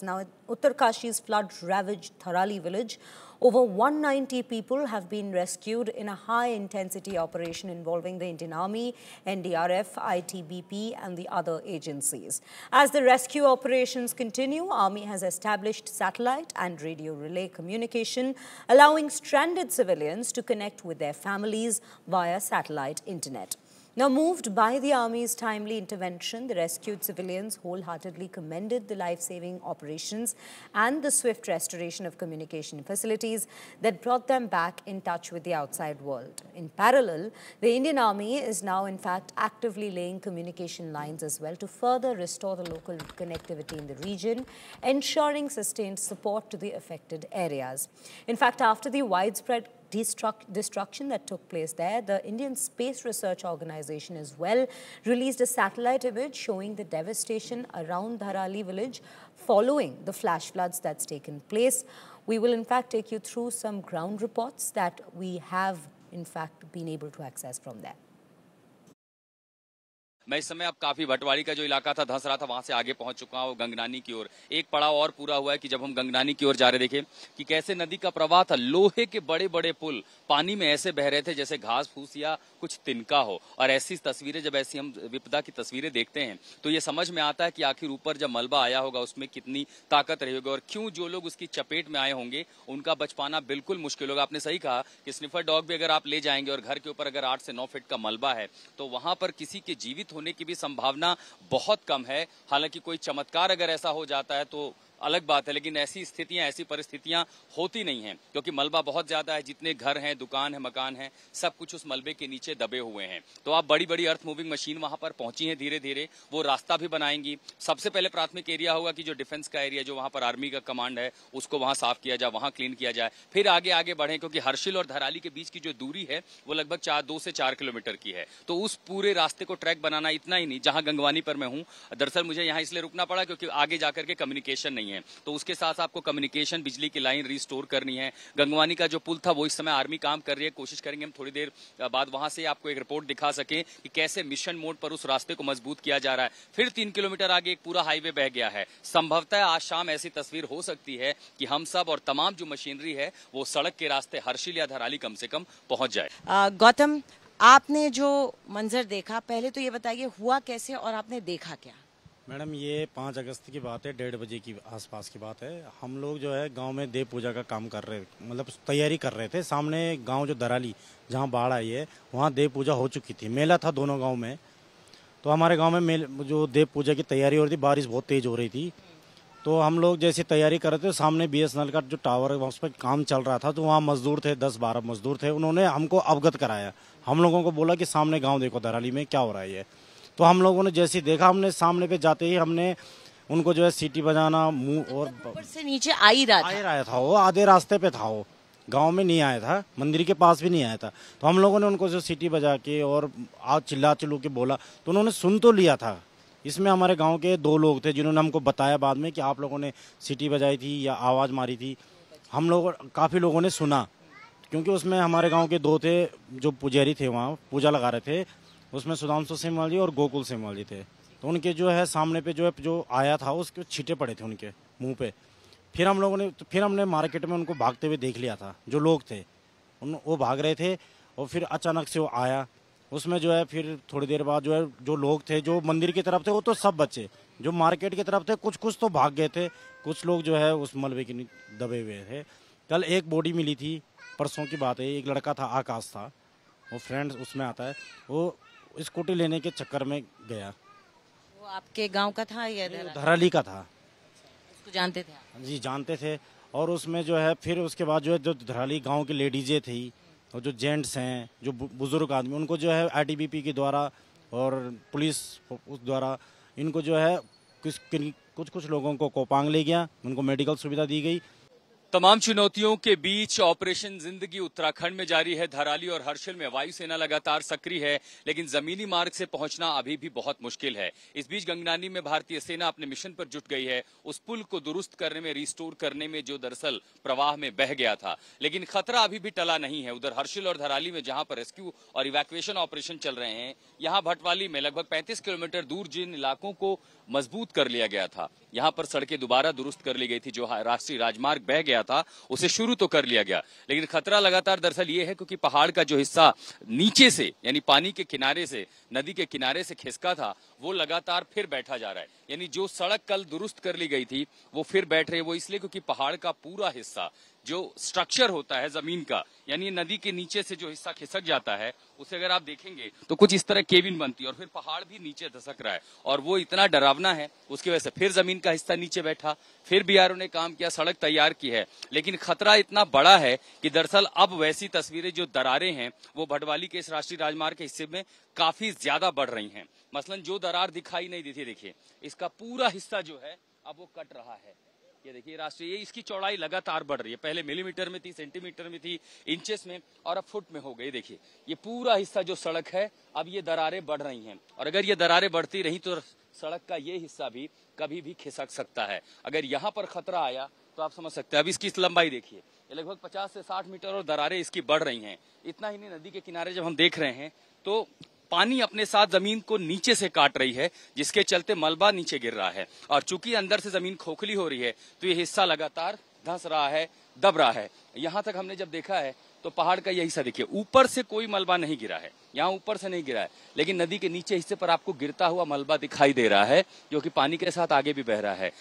Now, in Uttarkashi's flood-ravaged Tharali village, over 190 people have been rescued in a high-intensity operation involving the Indian Army, NDRF, ITBP and the other agencies. As the rescue operations continue, Army has established satellite and radio relay communication, allowing stranded civilians to connect with their families via satellite internet. Now, moved by the Army's timely intervention, the rescued civilians wholeheartedly commended the life-saving operations and the swift restoration of communication facilities that brought them back in touch with the outside world. In parallel, the Indian Army is now, in fact, actively laying communication lines as well to further restore the local connectivity in the region, ensuring sustained support to the affected areas. In fact, after the widespread destruction that took place there, the Indian Space Research Organization as well released a satellite image showing the devastation around Tharali village following the flash floods that's taken place. We will in fact take you through some ground reports that we have in fact been able to access from there. मैं इस समय अब काफी भटवाड़ी का जो इलाका था धंस रहा था वहां से आगे पहुंच चुका हूं गंगनानी की ओर। एक पड़ाव और पूरा हुआ है कि जब हम गंगनानी की ओर जा रहे देखे कि कैसे नदी का प्रवाह था, लोहे के बड़े बड़े पुल पानी में ऐसे बह रहे थे जैसे घास फूस या कुछ तिनका हो। और ऐसी तस्वीरें जब ऐसी हम विपदा की तस्वीरें देखते हैं तो ये समझ में आता है कि आखिर ऊपर जब मलबा आया होगा उसमें कितनी ताकत रही होगी और क्यों जो लोग उसकी चपेट में आए होंगे उनका बच पाना बिल्कुल मुश्किल होगा। आपने सही कहा कि स्निफर डॉग भी अगर आप ले जाएंगे और घर के ऊपर अगर 8 से 9 फीट का मलबा है तो वहां पर किसी के जीवित होने की भी संभावना बहुत कम है। हालांकि कोई चमत्कार अगर ऐसा हो जाता है तो अलग बात है, लेकिन ऐसी स्थितियां ऐसी परिस्थितियां होती नहीं हैं क्योंकि मलबा बहुत ज्यादा है। जितने घर हैं, दुकान है, मकान है, सब कुछ उस मलबे के नीचे दबे हुए हैं। तो आप बड़ी बड़ी अर्थ मूविंग मशीन वहां पर पहुंची है, धीरे धीरे वो रास्ता भी बनाएंगी। सबसे पहले प्राथमिक एरिया होगा कि जो डिफेंस का एरिया जो वहां पर आर्मी का कमांड है उसको वहां साफ किया जाए, वहां क्लीन किया जाए, फिर आगे आगे बढ़े क्योंकि हर्षिल और धराली के बीच की जो दूरी है वो लगभग 2 से 4 किलोमीटर की है। तो उस पूरे रास्ते को ट्रैक बनाना इतना ही नहीं। जहां गंगवानी पर मैं हूं, दरअसल मुझे यहां इसलिए रुकना पड़ा क्योंकि आगे जाकर के कम्युनिकेशन नहीं है, तो उसके साथ आपको कम्युनिकेशन बिजली की लाइन रिस्टोर करनी है। गंगवानी का जो पुल था वो इस समय आर्मी काम कर रही है। कोशिश करेंगे हम थोड़ी देर बाद वहां से आपको एक रिपोर्ट दिखा सके कि कैसे मिशन मोड पर उस रास्ते को मजबूत किया जा रहा है। फिर 3 किलोमीटर आगे एक पूरा हाईवे बह गया है। संभवतः आज शाम ऐसी तस्वीर हो सकती है कि हम सब और तमाम जो मशीनरी है वो सड़क के रास्ते हर्षिल या धराली कम से कम पहुंच जाए। गौतम, आपने जो मंजर देखा, पहले तो ये बताइए हुआ कैसे और आपने देखा क्या? मैडम, ये 5 अगस्त की बात है, 1:30 बजे की आसपास की बात है। हम लोग जो है गांव में देव पूजा का काम कर रहे, मतलब तैयारी कर रहे थे। सामने गांव जो दराली जहां बाढ़ आई है वहां देव पूजा हो चुकी थी, मेला था दोनों गांव में। तो हमारे गांव में जो देव पूजा की तैयारी हो रही थी, बारिश बहुत तेज हो रही थी, तो हम लोग जैसे तैयारी कर रहे थे सामने BSNL का जो टावर है उस पर काम चल रहा था। तो वहाँ मजदूर थे, 10-12 मजदूर थे। उन्होंने हमको अवगत कराया, हम लोगों को बोला कि सामने गाँव देखो दराली में क्या हो रहा है। तो हम लोगों ने जैसे देखा, हमने सामने पे जाते ही हमने उनको जो है सीटी बजाना मुंह और ऊपर से नीचे आ ही रहा था। वो आधे रास्ते पे था, वो गांव में नहीं आया था, मंदिर के पास भी नहीं आया था। तो हम लोगों ने उनको जो सीटी बजा के और आज चिल्ला चिल्लू के बोला तो उन्होंने सुन तो लिया था। इसमें हमारे गाँव के 2 लोग थे जिन्होंने हमको बताया बाद में कि आप लोगों ने सीटी बजाई थी या आवाज़ मारी थी। हम लोग काफ़ी लोगों ने सुना क्योंकि उसमें हमारे गाँव के 2 थे जो पुजारी थे, वहाँ पूजा लगा रहे थे। उसमें सुधांशु सिमवाल जी और गोकुल सिमवाल जी थे। तो उनके जो है सामने पे जो आया था उसके छींटे पड़े थे उनके मुंह पे। फिर हमने मार्केट में उनको भागते हुए देख लिया था। जो लोग थे वो भाग रहे थे और फिर अचानक से वो आया। उसमें जो है फिर थोड़ी देर बाद जो लोग थे जो मंदिर की तरफ थे वो तो सब बचे, जो मार्केट की तरफ थे कुछ तो भाग गए थे, कुछ लोग जो है उस मलबे के दबे हुए थे। कल एक बॉडी मिली थी, परसों की बात है। एक लड़का था, आकाश था, वो फ्रेंड उसमें आता है, वो स्कूटी लेने के चक्कर में गया। वो आपके गांव का था या धराली का था? उसको जानते थे आप? जी जानते थे। और उसमें जो है फिर उसके बाद जो है जो धराली गांव की लेडीजें थी और जो जेंट्स हैं, जो बुजुर्ग आदमी, उनको जो है ITBP के द्वारा और पुलिस उस द्वारा इनको जो है कुछ लोगों को कोपांग ले गया, उनको मेडिकल सुविधा दी गई। तमाम चुनौतियों के बीच ऑपरेशन जिंदगी उत्तराखंड में जारी है। धराली और हर्षिल में वायुसेना लगातार सक्रिय है, लेकिन जमीनी मार्ग से पहुंचना अभी भी बहुत मुश्किल है। इस बीच गंगनानी में भारतीय सेना अपने मिशन पर जुट गई है, उस पुल को दुरुस्त करने में, रिस्टोर करने में, जो दरअसल प्रवाह में बह गया था। लेकिन खतरा अभी भी टला नहीं है। उधर हर्षिल और धराली में जहां पर रेस्क्यू और इवैक्यूएशन ऑपरेशन चल रहे हैं, यहां भटवाली में लगभग 35 किलोमीटर दूर जिन इलाकों को मजबूत कर लिया गया था, यहां पर सड़कें दोबारा दुरुस्त कर ली गई थी। जो राष्ट्रीय राजमार्ग बह गया था उसे शुरू तो कर लिया गया, लेकिन खतरा लगातार दरअसल ये है क्योंकि पहाड़ का जो हिस्सा नीचे से यानी पानी के किनारे से, नदी के किनारे से खिसका था, वो लगातार फिर बैठा जा रहा है। यानी जो सड़क कल दुरुस्त कर ली गई थी वो फिर बैठ रही है। वो इसलिए क्योंकि पहाड़ का पूरा हिस्सा जो स्ट्रक्चर होता है जमीन का, यानी नदी के नीचे से जो हिस्सा खिसक जाता है, उसे अगर आप देखेंगे तो कुछ इस तरह केबिन बनती है और फिर पहाड़ भी नीचे धसक रहा है। और वो इतना डरावना है, उसकी वजह से फिर जमीन का हिस्सा नीचे बैठा, फिर बीआरओ ने काम किया, सड़क तैयार की है। लेकिन खतरा इतना बड़ा है कि दरअसल अब वैसी तस्वीरें, जो दरारें हैं, वो भटवाली के इस राष्ट्रीय राजमार्ग के हिस्से में काफी ज्यादा बढ़ रही हैं। मसलन जो दरार दिखाई नहीं देती, देखिए इसका पूरा हिस्सा जो है अब वो कट रहा है। ये देखिए राष्ट्रीय, ये इसकी चौड़ाई लगातार बढ़ रही है। पहले मिलीमीटर में थी, सेंटीमीटर में थी, इंचेस में, और अब फुट में हो गई। देखिए ये पूरा हिस्सा जो सड़क है, अब ये दरारें बढ़ रही हैं, और अगर ये दरारें बढ़ती रही तो सड़क का ये हिस्सा भी कभी भी खिसक सकता है। अगर यहाँ पर खतरा आया तो आप समझ सकते हैं। अब इसकी लंबाई देखिए, ये लगभग 50 से 60 मीटर और दरारें इसकी बढ़ रही हैं। इतना ही नहीं, नदी के किनारे जब हम देख रहे हैं तो पानी अपने साथ जमीन को नीचे से काट रही है, जिसके चलते मलबा नीचे गिर रहा है। और चूंकि अंदर से जमीन खोखली हो रही है तो ये हिस्सा लगातार धंस रहा है, दब रहा है। यहां तक हमने जब देखा है तो पहाड़ का यही हिस्सा देखिए, ऊपर से कोई मलबा नहीं गिरा है, यहाँ ऊपर से नहीं गिरा है, लेकिन नदी के नीचे हिस्से पर आपको गिरता हुआ मलबा दिखाई दे रहा है, जो कि पानी के साथ आगे भी बह रहा है।